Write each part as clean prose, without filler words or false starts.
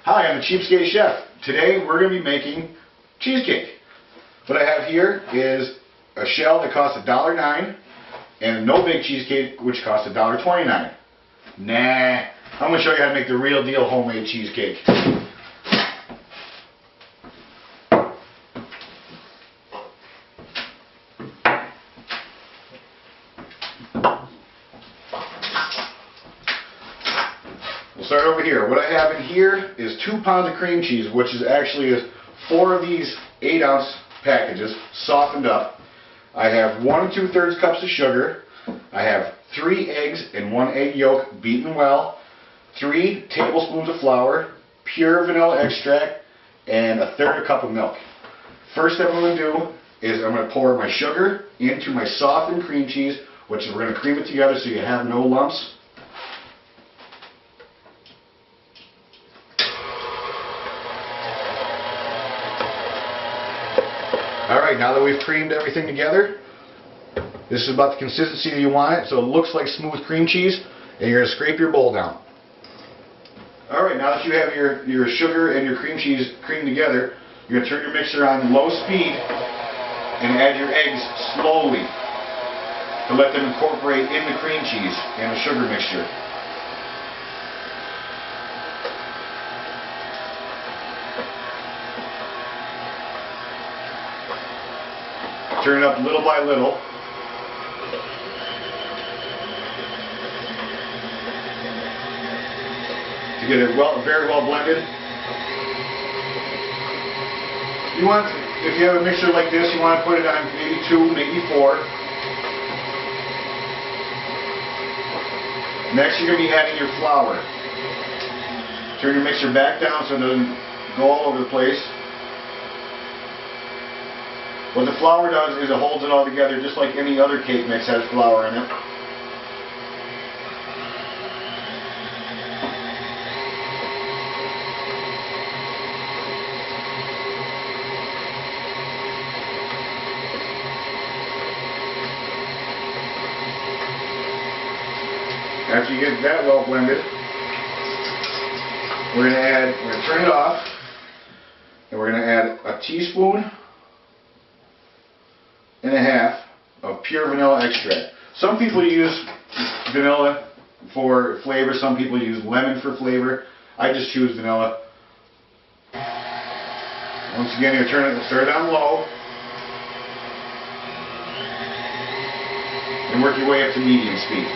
Hi, I'm the Cheapskate Chef. Today we're going to be making cheesecake. What I have here is a shell that costs $1.09 and a no-bake cheesecake which costs $1.29. Nah, I'm going to show you how to make the real deal homemade cheesecake. We'll start over here. What I have in here is 2 pounds of cream cheese, which is actually 4 of these 8-ounce packages softened up. I have 1 2/3 cups of sugar. I have 3 eggs and 1 egg yolk beaten well, 3 tablespoons of flour, pure vanilla extract, and 1/3 cup of milk. First step I'm going to do is I'm going to pour my sugar into my softened cream cheese, which we're going to cream it together so you have no lumps. Alright, now that we've creamed everything together, this is about the consistency that you want it, so it looks like smooth cream cheese, and you're going to scrape your bowl down. Alright, now that you have your sugar and your cream cheese creamed together, you're going to turn your mixer on low speed and add your eggs slowly to let them incorporate in the cream cheese and the sugar mixture. Turn it up little by little. To get it very well blended. You want, if you have a mixer like this, you want to put it on maybe 2, maybe 4. Next you're going to be adding your flour. Turn your mixer back down so it doesn't go all over the place. What the flour does is it holds it all together just like any other cake mix has flour in it. After you get that well blended, we're going to turn it off, and we're going to add a teaspoon and a half of pure vanilla extract. Some people use vanilla for flavor, some people use lemon for flavor. I just choose vanilla. Once again, you start it on low and work your way up to medium speed.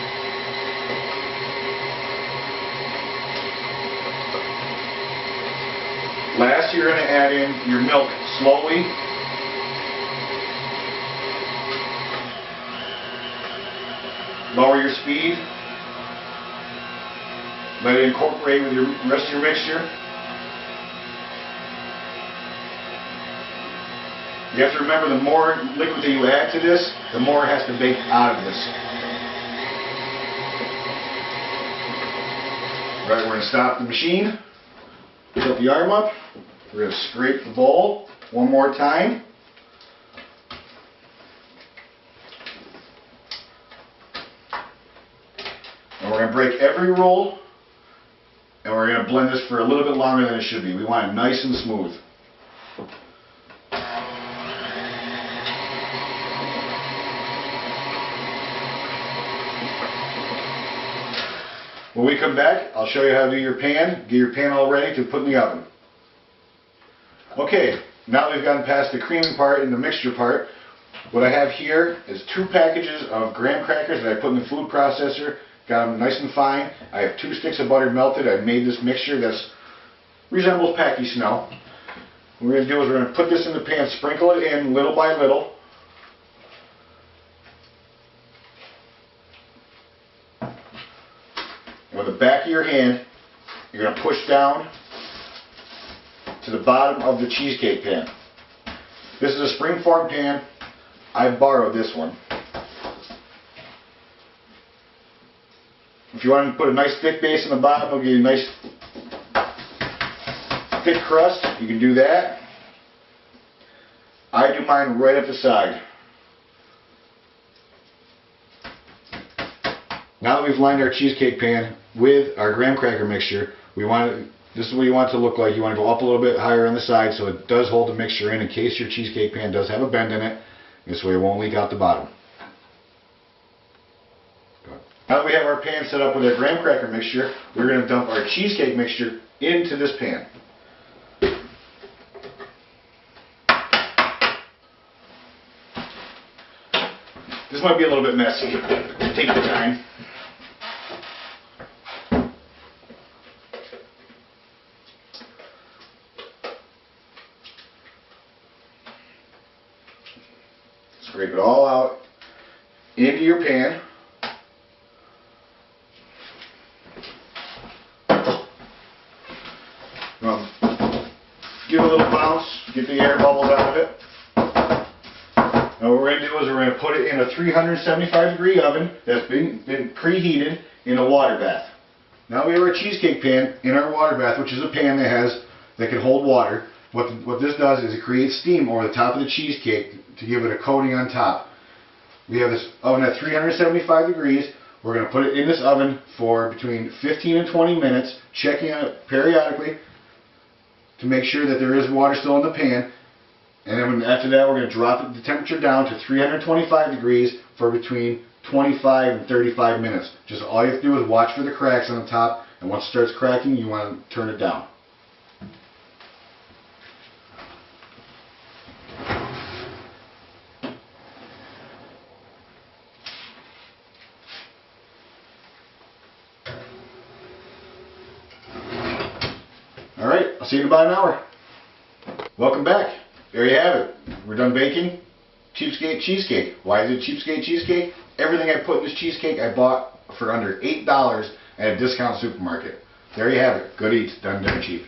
Last, you're going to add in your milk slowly. Lower your speed. Let it incorporate with the rest of your mixture. You have to remember, the more liquid that you add to this, the more it has to bake out of this. Right, we're going to stop the machine. Put the arm up. We're going to scrape the bowl one more time. And we're going to break every roll, and we're going to blend this for a little bit longer than it should be. We want it nice and smooth. When we come back, I'll show you how to do your pan. Get your pan all ready to put in the oven. Okay, now that we've gotten past the creaming part and the mixture part, what I have here is 2 packages of graham crackers that I put in the food processor. Got them nice and fine. I have 2 sticks of butter melted. I made this mixture that resembles Packy Snow. What we're going to do is we're going to put this in the pan, sprinkle it in little by little. And with the back of your hand, you're going to push down to the bottom of the cheesecake pan. This is a spring-form pan. I borrowed this one. If you want to put a nice thick base on the bottom, it'll give you a nice thick crust. You can do that. I do mine right up the side. Now that we've lined our cheesecake pan with our graham cracker mixture, we want to This is what you want it to look like. You want to go up a little bit higher on the side so it does hold the mixture in case your cheesecake pan does have a bend in it. This way it won't leak out the bottom. Now that we have our pan set up with our graham cracker mixture, we're going to dump our cheesecake mixture into this pan. This might be a little bit messy. Take your time. Scrape it all out into your pan. Give it a little bounce, get the air bubbles out of it. Now what we're going to do is we're going to put it in a 375-degree oven that's been preheated in a water bath. Now we have our cheesecake pan in our water bath, which is a pan that can hold water. What this does is it creates steam over the top of the cheesecake to give it a coating on top. We have this oven at 375 degrees. We're going to put it in this oven for between 15 and 20 minutes, checking it periodically to make sure that there is water still in the pan. And then after that, we're going to drop the temperature down to 325 degrees for between 25 and 35 minutes. Just all you have to do is watch for the cracks on the top, and once it starts cracking, you want to turn it down. Alright, I'll see you in about an hour. Welcome back. There you have it. We're done baking Cheapskate Cheesecake. Why is it Cheapskate Cheesecake? Everything I put in this cheesecake I bought for under $8 at a discount supermarket. There you have it. Good eats, done dirt cheap.